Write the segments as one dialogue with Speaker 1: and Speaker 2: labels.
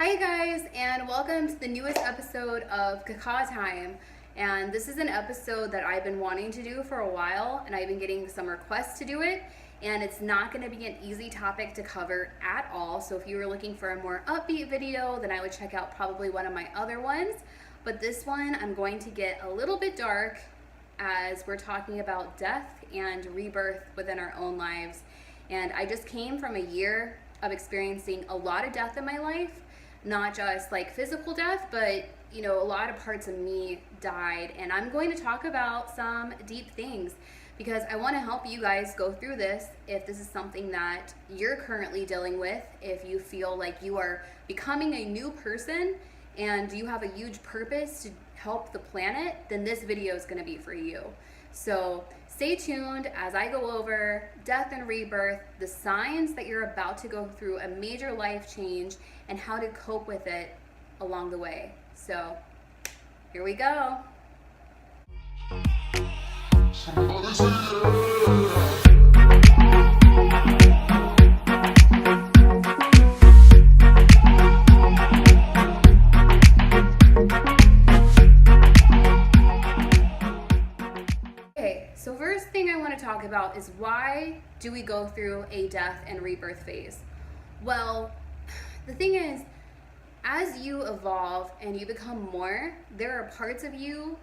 Speaker 1: Hi guys, and welcome to the newest episode of Cacao Time. And this is an episode that I've been wanting to do for a while, and I've been getting some requests to do it. And it's not going to be an easy topic to cover at all. So if you were looking for a more upbeat video, then I would check out probably one of my other ones. But this one, I'm going to get a little bit dark as we're talking about death and rebirth within our own lives. And I just came from a year of experiencing a lot of death in my life. Not just like physical death, but a lot of parts of me died. And I'm going to talk about some deep things because I want to help you guys go through this if this is something that you're currently dealing with. If you feel like you are becoming a new person and you have a huge purpose to help the planet, then this video is going to be for you. So stay tuned as I go over death and rebirth, the signs that you're about to go through a major life change, and how to cope with it along the way. So here we go. So first thing I want to talk about is why do we go through a death and rebirth phase? Well, the thing is, as you evolve and you become more, there are parts of you,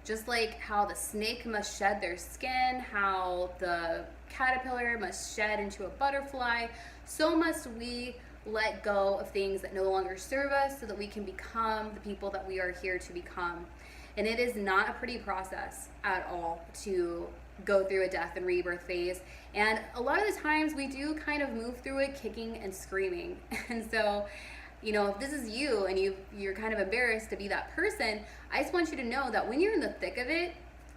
Speaker 1: just like how the snake must shed their skin, how the caterpillar must shed into a butterfly, so must we let go of things that no longer serve us so that we can become the people that we are here to become. And it is not a pretty process at all to go through a death and rebirth phase. And a lot of the times we do kind of move through it kicking and screaming. And so, if this is you and you're kind of embarrassed to be that person, I just want you to know that when you're in the thick of it,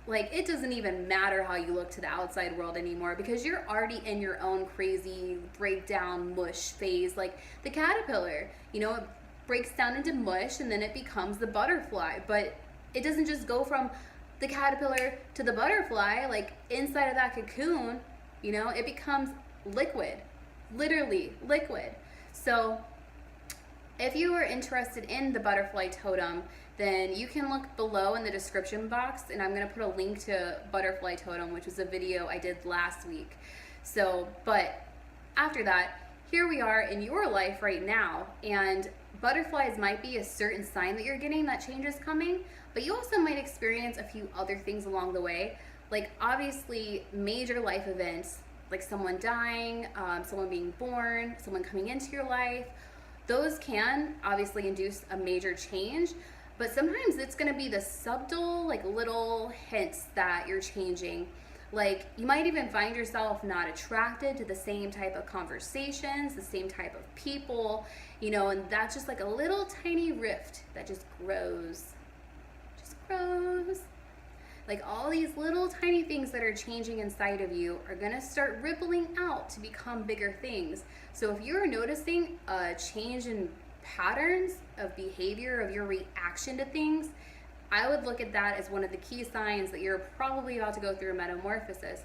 Speaker 1: it doesn't even matter how you look to the outside world anymore, because you're already in your own crazy breakdown mush phase. Like the caterpillar, it breaks down into mush and then it becomes the butterfly. But it doesn't just go from the caterpillar to the butterfly. Inside of that cocoon, it becomes liquid, literally liquid. So if you are interested in the butterfly totem, then you can look below in the description box, and I'm going to put a link to butterfly totem, which was a video I did last week. But after that, here we are in your life right now, and butterflies might be a certain sign that you're getting that change is coming, but you also might experience a few other things along the way. Obviously major life events, like someone dying, someone being born, someone coming into your life. Those can obviously induce a major change, but sometimes it's going to be the subtle, little hints that you're changing. You might even find yourself not attracted to the same type of conversations, the same type of people, and that's just a little tiny rift that just grows. All these little tiny things that are changing inside of you are gonna start rippling out to become bigger things. So if you're noticing a change in patterns of behavior, of your reaction to things, I would look at that as one of the key signs that you're probably about to go through a metamorphosis.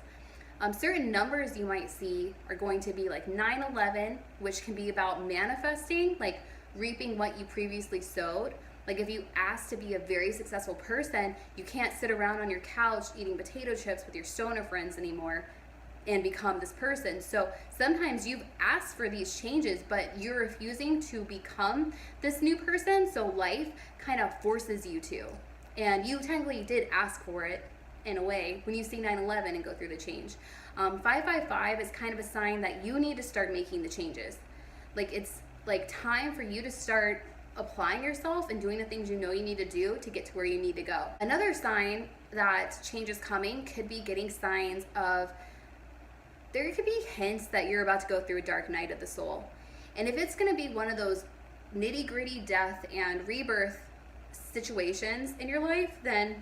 Speaker 1: Certain numbers you might see are going to be 9/11, which can be about manifesting, reaping what you previously sowed. If you ask to be a very successful person, you can't sit around on your couch eating potato chips with your stoner friends anymore and become this person. So sometimes you've asked for these changes, but you're refusing to become this new person, so life kind of forces you to. And you technically did ask for it in a way when you see 9/11 and go through the change. 555 is kind of a sign that you need to start making the changes. It's time for you to start applying yourself and doing the things you need to do to get to where you need to go. Another sign that change is coming could be getting signs of, there could be hints that you're about to go through a dark night of the soul. And if it's going to be one of those nitty-gritty death and rebirth situations in your life, then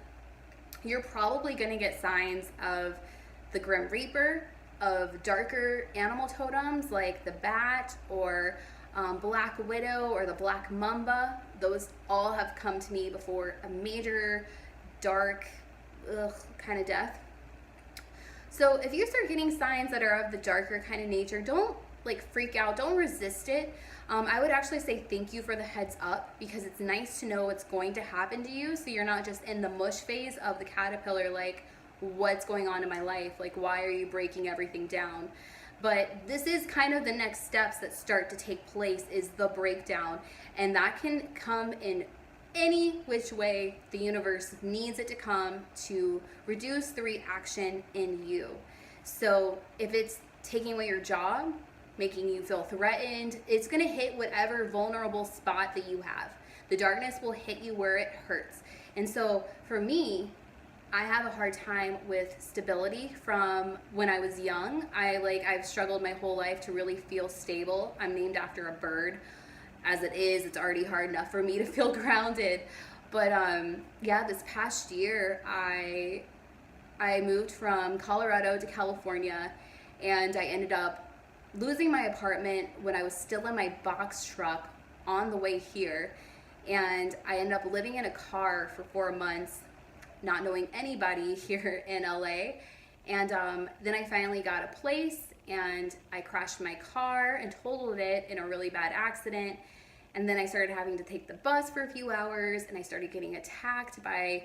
Speaker 1: you're probably going to get signs of the Grim Reaper, of darker animal totems like the bat or Black Widow or the Black Mamba. Those all have come to me before a major dark kind of death. So if you start getting signs that are of the darker kind of nature, don't like freak out. Don't resist it. I would actually say thank you for the heads up, because it's nice to know what's going to happen to you, so you're not just in the mush phase of the caterpillar, like, what's going on in my life? Like, why are you breaking everything down? But this is kind of the next steps that start to take place, is the breakdown. And that can come in any which way the universe needs it to come to reduce the reaction in you. So if it's taking away your job, making you feel threatened, it's going to hit whatever vulnerable spot that you have. The darkness will hit you where it hurts. And so for me, I have a hard time with stability from when I was young. I've struggled my whole life to really feel stable. I'm named after a bird. As it is, it's already hard enough for me to feel grounded. But yeah, this past year, I moved from Colorado to California, and I ended up losing my apartment when I was still in my box truck on the way here. And I ended up living in a car for 4 months, not knowing anybody here in LA. And then I finally got a place, and I crashed my car and totaled it in a really bad accident. And then I started having to take the bus for a few hours, and I started getting attacked by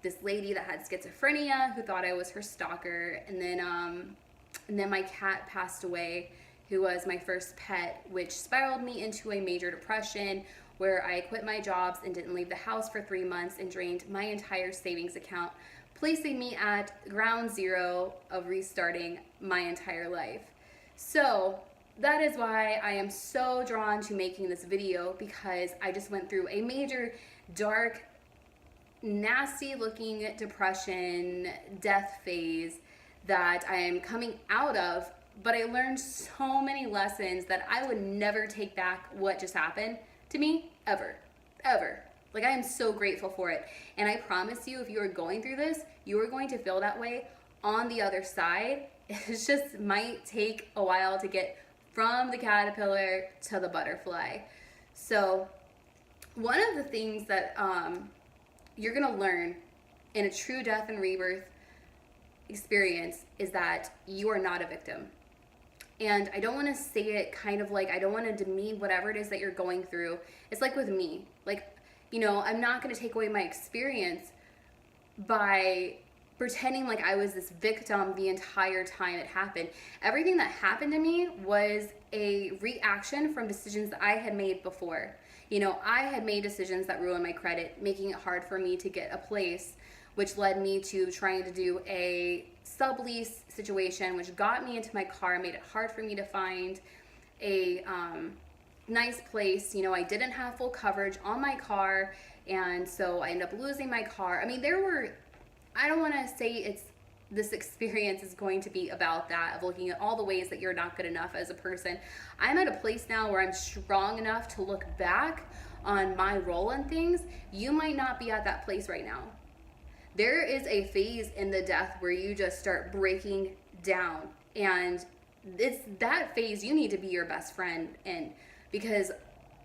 Speaker 1: this lady that had schizophrenia who thought I was her stalker. And then my cat passed away, who was my first pet, which spiraled me into a major depression, where I quit my jobs and didn't leave the house for 3 months and drained my entire savings account, placing me at ground zero of restarting my entire life. So that is why I am so drawn to making this video, because I just went through a major dark, nasty looking depression, death phase that I am coming out of. But I learned so many lessons that I would never take back what just happened to me, ever. Like, I am so grateful for it. And I promise you, if you are going through this, you are going to feel that way on the other side. It just might take a while to get from the caterpillar to the butterfly. So one of the things that you're gonna learn in a true death and rebirth experience is that you are not a victim. And I don't want to say it kind of like, I don't want to demean whatever it is that you're going through. It's like with me, like, you know, I'm not going to take away my experience by pretending like I was this victim the entire time it happened. Everything that happened to me was a reaction from decisions that I had made before. You know, I had made decisions that ruined my credit, making it hard for me to get a place, which led me to trying to do a sublease situation, which got me into my car, made it hard for me to find a nice place. You know, I didn't have full coverage on my car, and so I ended up losing my car. I mean, I don't want to say this experience is going to be about that, of looking at all the ways that you're not good enough as a person. I'm at a place now where I'm strong enough to look back on my role in things. You might not be at that place right now. There is a phase in the death where you just start breaking down, and it's that phase you need to be your best friend in, because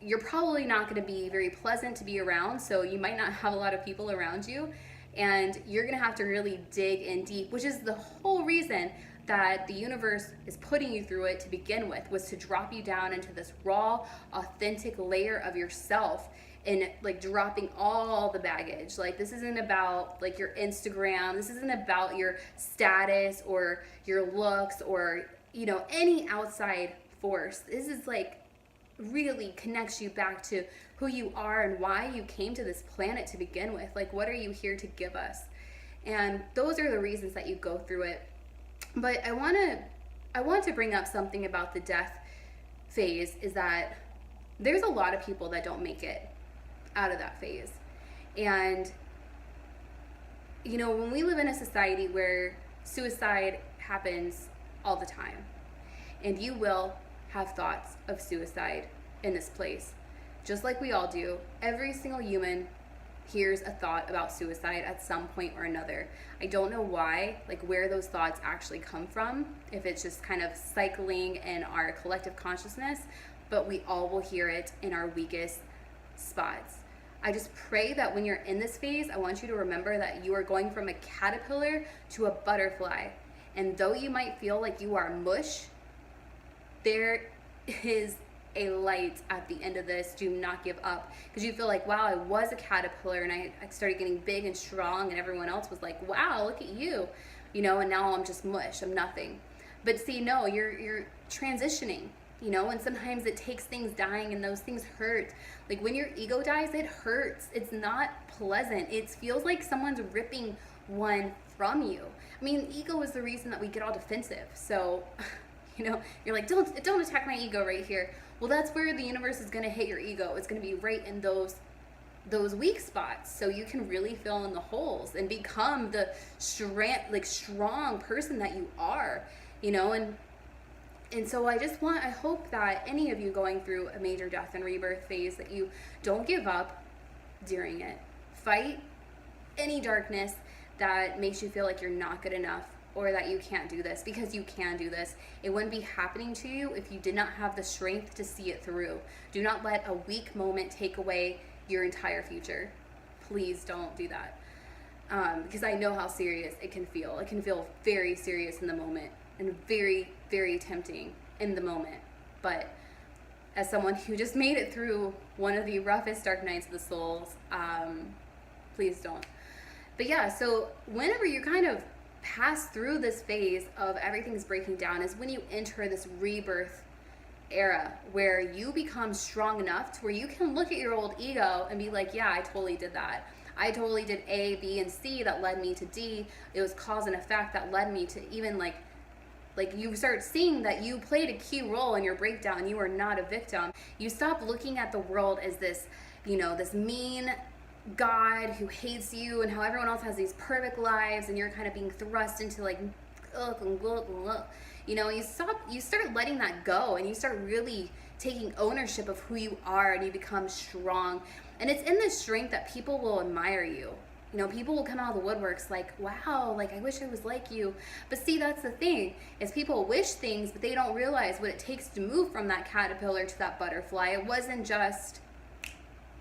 Speaker 1: you're probably not going to be very pleasant to be around, so you might not have a lot of people around you, and you're going to have to really dig in deep, which is the whole reason that the universe is putting you through it to begin with, was to drop you down into this raw, authentic layer of yourself, and like dropping all the baggage. Like, this isn't about like your Instagram, this isn't about your status or your looks or, you know, any outside force. This is like really connects you back to who you are and why you came to this planet to begin with. Like, what are you here to give us? And those are the reasons that you go through it. But I want to bring up something about the death phase, is that there's a lot of people that don't make it out of that phase. And, you know, when we live in a society where suicide happens all the time, and you will have thoughts of suicide in this place, just like we all do. Every single human hears a thought about suicide at some point or another. I don't know why, like where those thoughts actually come from, if it's just kind of cycling in our collective consciousness, but we all will hear it in our weakest spots. I just pray that when you're in this phase, I want you to remember that you are going from a caterpillar to a butterfly. And though you might feel like you are mush, there is a light at the end of this. Do not give up, because you feel like, wow, I was a caterpillar and I started getting big and strong, and everyone else was like, wow, look at you, you know, and now I'm just mush, I'm nothing. But see, no, you're transitioning, you know, and sometimes it takes things dying, and those things hurt. Like when your ego dies, it hurts. It's not pleasant. It feels like someone's ripping one from you. I mean, ego is the reason that we get all defensive. So, you know, you're like, don't attack my ego right here. Well, that's where the universe is going to hit your ego. It's going to be right in those weak spots, so you can really fill in the holes and become the strong person that you are, you know. And so I hope that any of you going through a major death and rebirth phase, that you don't give up during it. Fight any darkness that makes you feel like you're not good enough, or that you can't do this, because you can do this. It wouldn't be happening to you if you did not have the strength to see it through. Do not let a weak moment take away your entire future. Please don't do that. Because I know how serious it can feel. It can feel very serious in the moment, and very, very tempting in the moment. But as someone who just made it through one of the roughest dark nights of the souls, please don't. But yeah, so whenever you kind of pass through this phase of everything's breaking down, is when you enter this rebirth era, where you become strong enough to where you can look at your old ego and be like, yeah, I totally did that. I totally did A, B, and C that led me to D. It was cause and effect that led me to even like you start seeing that you played a key role in your breakdown. You are not a victim. You stop looking at the world as this, you know, this mean God who hates you, and how everyone else has these perfect lives, and you're kind of being thrust into like, you know. You start letting that go, and you start really taking ownership of who you are, and you become strong. And it's in this strength that people will admire you. You know, people will come out of the woodworks like, wow, like I wish I was like you. But see, that's the thing, is people wish things, but they don't realize what it takes to move from that caterpillar to that butterfly. It wasn't just,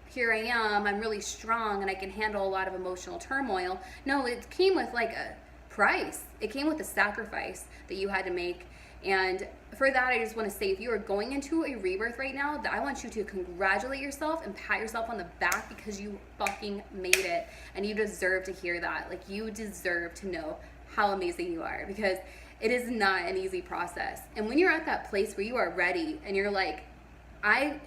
Speaker 1: here I am, I'm really strong and I can handle a lot of emotional turmoil. No, it came with like a price. It came with a sacrifice that you had to make. And for that, I just want to say, if you are going into a rebirth right now, that I want you to congratulate yourself and pat yourself on the back, because you fucking made it, and you deserve to hear that. Like, you deserve to know how amazing you are, because it is not an easy process. And when you're at that place where you are ready and you're like, I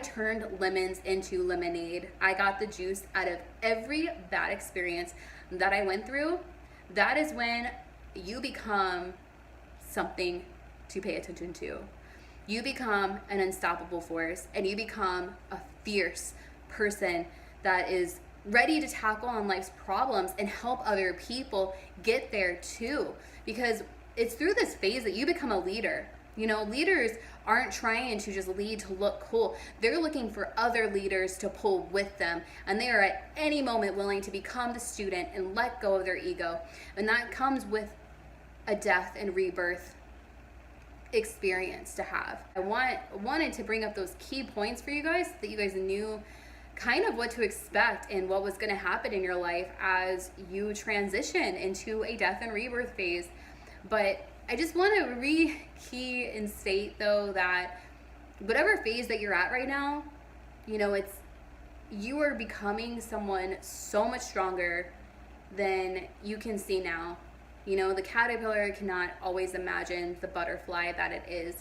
Speaker 1: turned lemons into lemonade. I got the juice out of every bad experience that I went through. That is when you become something to pay attention to. You become an unstoppable force, and you become a fierce person that is ready to tackle on life's problems and help other people get there too. Because it's through this phase that you become a leader. You know, leaders aren't trying to just lead to look cool. They're looking for other leaders to pull with them, and they are at any moment willing to become the student and let go of their ego. And that comes with a death and rebirth experience to have. I wanted to bring up those key points for you guys, so that you guys knew kind of what to expect and what was going to happen in your life as you transition into a death and rebirth phase. But I just want to re-key and state, though, that whatever phase that you're at right now, you know, you are becoming someone so much stronger than you can see now. You know, the caterpillar cannot always imagine the butterfly that it is.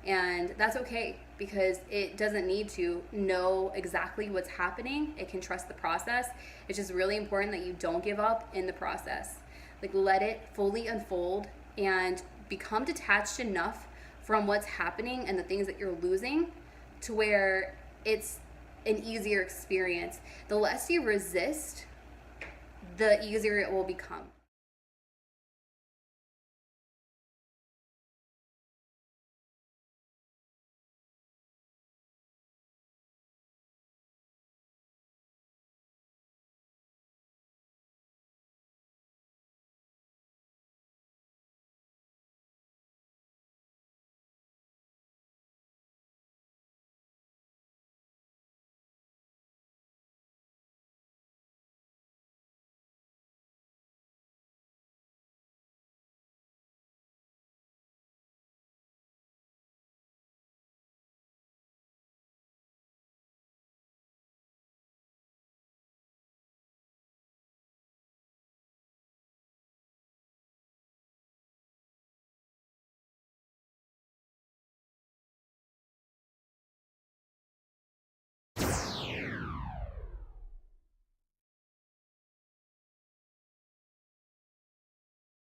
Speaker 1: And that's okay, because it doesn't need to know exactly what's happening. It can trust the process. It's just really important that you don't give up in the process. Like, let it fully unfold and become detached enough from what's happening and the things that you're losing to where it's an easier experience. The less you resist, the easier it will become.